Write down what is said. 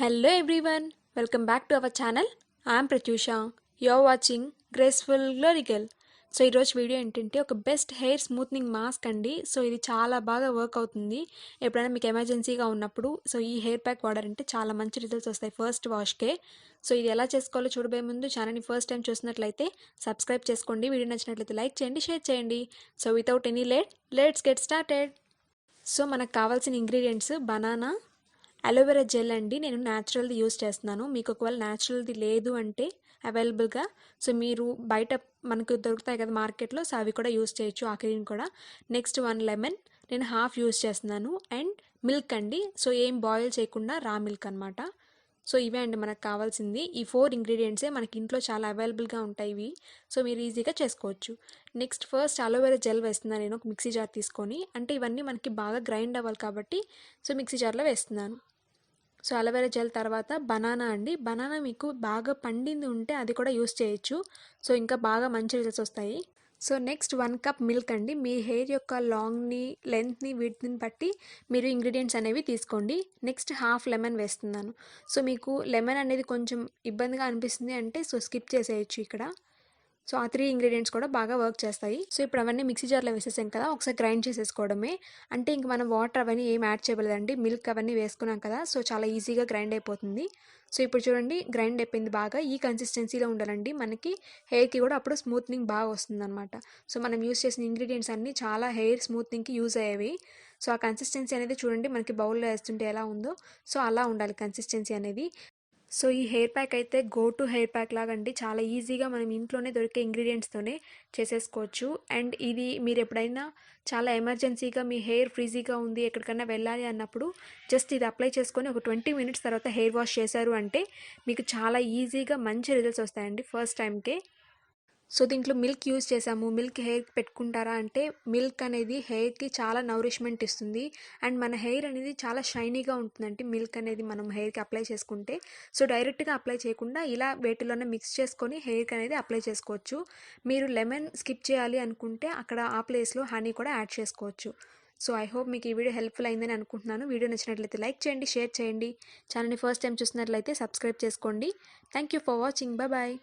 Hello everyone, welcome back to our channel. I am Pratyusha. You're watching Graceful Glory Girl. So ఈరోజు video ఏంటంటే ఒక best hair smoothening mask అండి. So ఇది చాలా బాగా work అవుతుంది. ఎప్పుడైనా మీకు ఎమర్జెన్సీగా ఉన్నప్పుడు సో ఈ హెయిర్ ప్యాక్ వాడారంటే చాలా మంచి రిజల్ట్స్ వస్తాయి ఫస్ట్ వాష్కే. సో ఇది ఎలా చేసుకోవాలో చూడబోయే ముందు ఛానల్ని ఫస్ట్ టైం చూసినట్లయితే సబ్స్క్రైబ్ చేసుకోండి. వీడియో నచ్చినట్లయితే లైక్ చేయండి, షేర్ చేయండి. So without any let's get started. So మనకు కావాల్సిన ఇంగ్రీడియంట్స్ బనానా, అలోవెరా జెల్ అండి. నేను న్యాచురల్ది యూస్ చేస్తున్నాను. మీకు ఒకవేళ న్యాచురల్ది లేదు అంటే అవైలబుల్గా సో మీరు బయట మనకు దొరుకుతాయి కదా మార్కెట్లో, సో అవి కూడా యూస్ చేయొచ్చు, ఆ క్రీమ్ కూడా. నెక్స్ట్ 1 లెమన్ నేను హాఫ్ యూస్ చేస్తున్నాను. అండ్ మిల్క్ అండి. సో ఏం బాయిల్ చేయకుండా రా మిల్క్ అనమాట. సో ఇవే అండి మనకు కావాల్సింది. ఈ 4 ఇంగ్రీడియంట్సే మనకి ఇంట్లో చాలా అవైలబుల్గా ఉంటాయి ఇవి. సో మీరు ఈజీగా చేసుకోవచ్చు. నెక్స్ట్ ఫస్ట్ అలోవెరా జెల్ వేస్తున్నాను నేను ఒక మిక్సీ జార్ తీసుకొని. అంటే ఇవన్నీ మనకి బాగా గ్రైండ్ అవ్వాలి కాబట్టి సో మిక్సీ జార్లో వేస్తున్నాను. సో అలోవెరా జెల్ తర్వాత బనానా అండి. బనానా మీకు బాగా పండింది ఉంటే అది కూడా యూస్ చేయొచ్చు. సో ఇంకా బాగా మంచి రిజల్ట్స్ వస్తాయి. సో నెక్స్ట్ 1 కప్ మిల్క్ అండి. మీ హెయిర్ యొక్క లాంగ్ని, లెంత్ని, విడ్త్ని బట్టి మీరు ఇంగ్రీడియంట్స్ అనేవి తీసుకోండి. నెక్స్ట్ హాఫ్ లెమన్ వేస్తున్నాను. సో మీకు లెమన్ అనేది కొంచెం ఇబ్బందిగా అనిపిస్తుంది అంటే సో స్కిప్ చేసేయచ్చు ఇక్కడ. సో ఆ 3 ఇంగ్రీడియంట్స్ కూడా బాగా వర్క్ చేస్తాయి. సో ఇప్పుడు అవన్నీ మిక్సీ జార్లో వేసేసాం కదా, ఒకసారి గ్రైండ్ చేసేసుకోవడమే. అంటే ఇంక మనం వాటర్ అవన్నీ ఏం యాడ్ చేయలేదండి, మిల్క్ అవన్నీ వేసుకున్నాం కదా, సో చాలా ఈజీగా గ్రైండ్ అయిపోతుంది. సో ఇప్పుడు చూడండి గ్రైండ్ అయిపోయింది బాగా. ఈ కన్సిస్టెన్సీలో ఉండాలండి మనకి హెయిర్కి కూడా, అప్పుడు స్మూత్నింగ్ బాగా వస్తుంది అనమాట. సో మనం యూస్ చేసిన ఇంగ్రీడియంట్స్ అన్నీ చాలా హెయిర్ స్మూత్నింగ్కి యూజ్ అయ్యేవి. సో ఆ కన్సిస్టెన్సీ అనేది చూడండి మనకి బౌల్లో వేస్తుంటే ఎలా ఉందో, సో అలా ఉండాలి కన్సిస్టెన్సీ అనేది. సో ఈ హెయిర్ ప్యాక్ అయితే గో టు హెయిర్ ప్యాక్ లాగా అండి. చాలా ఈజీగా మనం ఇంట్లోనే దొరికే ఇంగ్రీడియంట్స్తోనే చేసేసుకోవచ్చు. అండ్ ఇది మీరు ఎప్పుడైనా చాలా ఎమర్జెన్సీగా మీ హెయిర్ ఫ్రీజీగా ఉంది, ఎక్కడికైనా వెళ్ళాలి అన్నప్పుడు జస్ట్ ఇది అప్లై చేసుకొని ఒక 20 మినిట్స్ తర్వాత హెయిర్ వాష్ చేశారు అంటే మీకు చాలా ఈజీగా మంచి రిజల్ట్స్ వస్తాయండి ఫస్ట్ టైంకే. సో దీంట్లో మిల్క్ యూజ్ చేసాము. మిల్క్ హెయిర్కి పెట్టుకుంటారా అంటే మిల్క్ అనేది హెయిర్కి చాలా నౌరిష్మెంట్ ఇస్తుంది. అండ్ మన హెయిర్ అనేది చాలా షైనీగా ఉంటుందండి మిల్క్ అనేది మనం హెయిర్కి అప్లై చేసుకుంటే. సో డైరెక్ట్గా అప్లై చేయకుండా ఇలా వేటిలోనే మిక్స్ చేసుకొని హెయిర్కి అనేది అప్లై చేసుకోవచ్చు. మీరు లెమన్ స్కిప్ చేయాలి అనుకుంటే అక్కడ ఆ ప్లేస్లో హనీ కూడా యాడ్ చేసుకోవచ్చు. సో ఐ హోప్ మీకు ఈ వీడియో హెల్ప్ఫుల్ అయిందని అనుకుంటున్నాను. వీడియో నచ్చినట్లయితే లైక్ చేయండి, షేర్ చేయండి. ఛానల్ని ఫస్ట్ టైం చూసినట్లయితే సబ్స్క్రైబ్ చేసుకోండి. Thank you for watching. Bye.